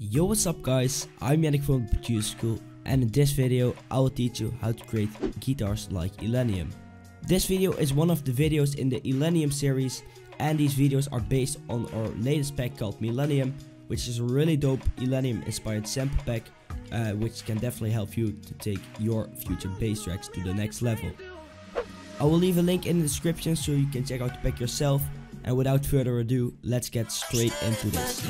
Yo, what's up guys, I'm Yannick from tpschool, and in this video I will teach you how to create guitars like Illenium. This video is one of the videos in the Illenium series, and these videos are based on our latest pack called Millennium, which is a really dope Illenium inspired sample pack, which can definitely help you to take your future bass tracks to the next level. I will leave a link in the description so you can check out the pack yourself, and without further ado, let's get straight into this.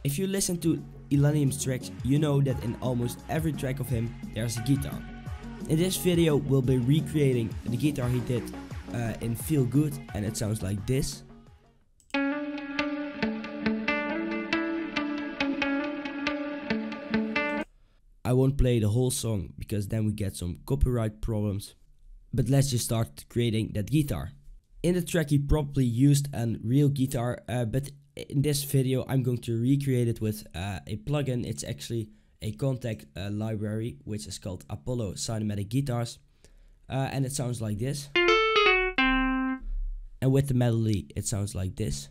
If you listen to Illenium's tracks, you know that in almost every track of him there's a guitar. In this video we'll be recreating the guitar he did in Feel Good, and it sounds like this. I won't play the whole song because then we get some copyright problems, but let's just start creating that guitar. In the track he probably used a real guitar, but in this video I'm going to recreate it with a plugin. It's actually a contact library which is called Apollo Cinematic Guitars, and it sounds like this, and with the melody it sounds like this.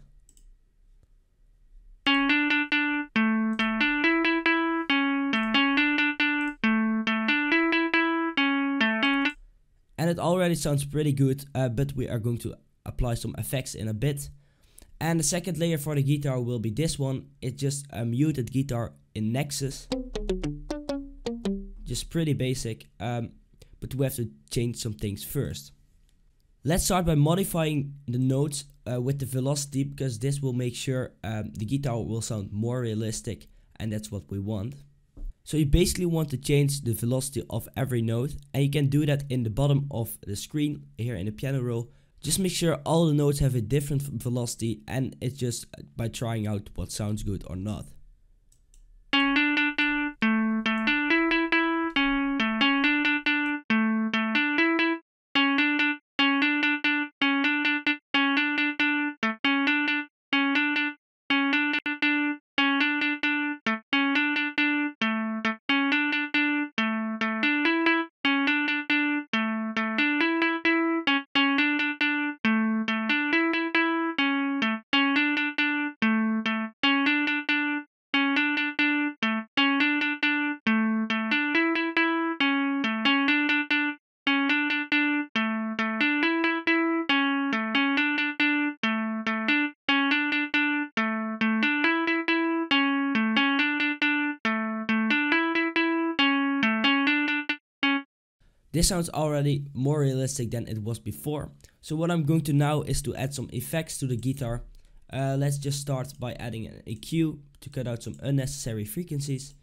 And it already sounds pretty good, but we are going to apply some effects in a bit. And the second layer for the guitar will be this one. It's just a muted guitar in Nexus. Just pretty basic, but we have to change some things first. Let's start by modifying the notes with the velocity, because this will make sure the guitar will sound more realistic, and that's what we want. So you basically want to change the velocity of every note, and you can do that in the bottom of the screen here in the piano roll. Just make sure all the notes have a different velocity, and it's just by trying out what sounds good or not. This sounds already more realistic than it was before. So what I'm going to now is to add some effects to the guitar. Let's just start by adding an EQ to cut out some unnecessary frequencies.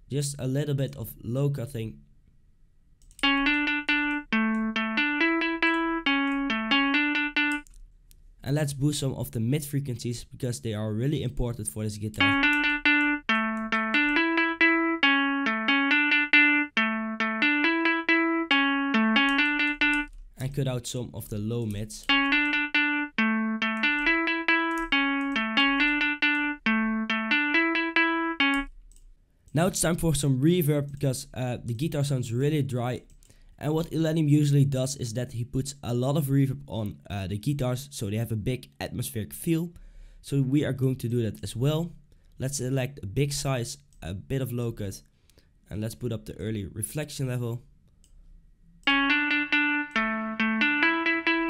Just a little bit of low cutting. And let's boost some of the mid frequencies because they are really important for this guitar. And cut out some of the low mids. Now it's time for some reverb, because the guitar sounds really dry, and what Illenium usually does is that he puts a lot of reverb on the guitars so they have a big atmospheric feel. So we are going to do that as well. Let's select a big size, a bit of low cut, and let's put up the early reflection level.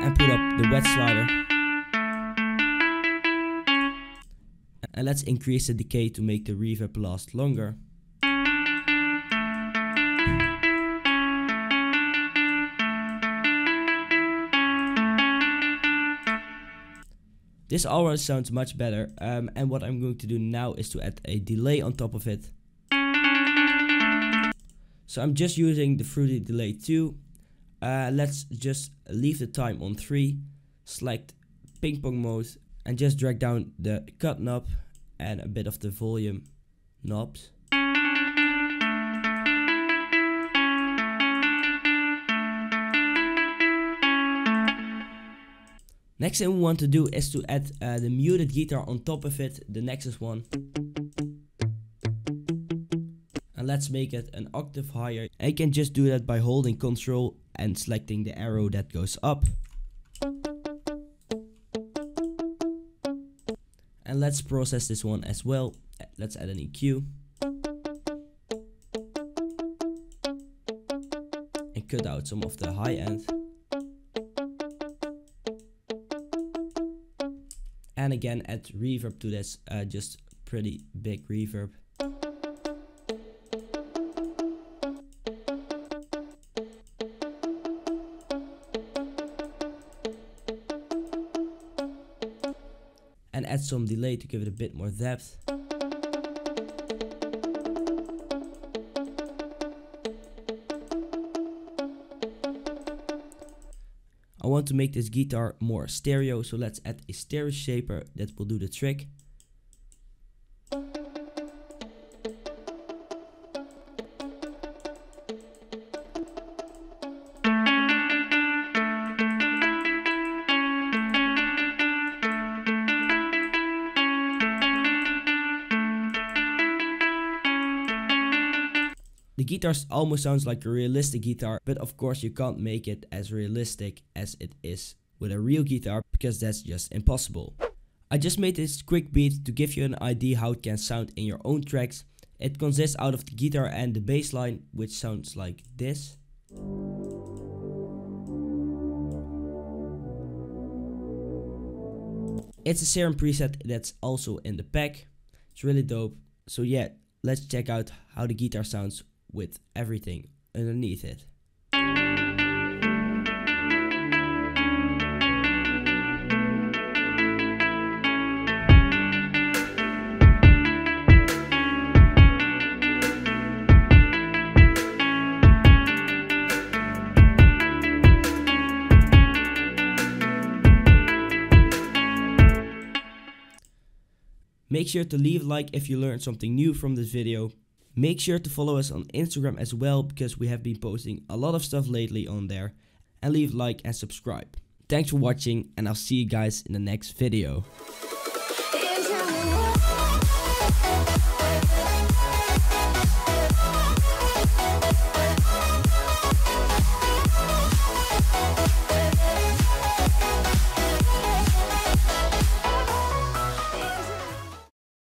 And put up the wet slider. And let's increase the decay to make the reverb last longer. This already sounds much better, and what I'm going to do now is to add a delay on top of it. So I'm just using the Fruity Delay 2. Let's just leave the time on 3, select ping pong mode, and just drag down the cut knob and a bit of the volume knobs. Next thing we want to do is to add the muted guitar on top of it, the Nexus one. And let's make it an octave higher. And you can just do that by holding Ctrl and selecting the arrow that goes up. And let's process this one as well. Let's add an EQ. And cut out some of the high end. And again add reverb to this, just pretty big reverb. And add some delay to give it a bit more depth. I want to make this guitar more stereo, so let's add a stereo shaper that will do the trick. The guitar almost sounds like a realistic guitar, but of course you can't make it as realistic as it is with a real guitar, because that's just impossible. I just made this quick beat to give you an idea how it can sound in your own tracks. It consists out of the guitar and the bass line, which sounds like this. It's a serum preset that's also in the pack. It's really dope. So yeah, let's check out how the guitar sounds with everything underneath it. Make sure to leave a like if you learned something new from this video. Make sure to follow us on Instagram as well, because we have been posting a lot of stuff lately on there. And leave a like and subscribe. Thanks for watching, and I'll see you guys in the next video.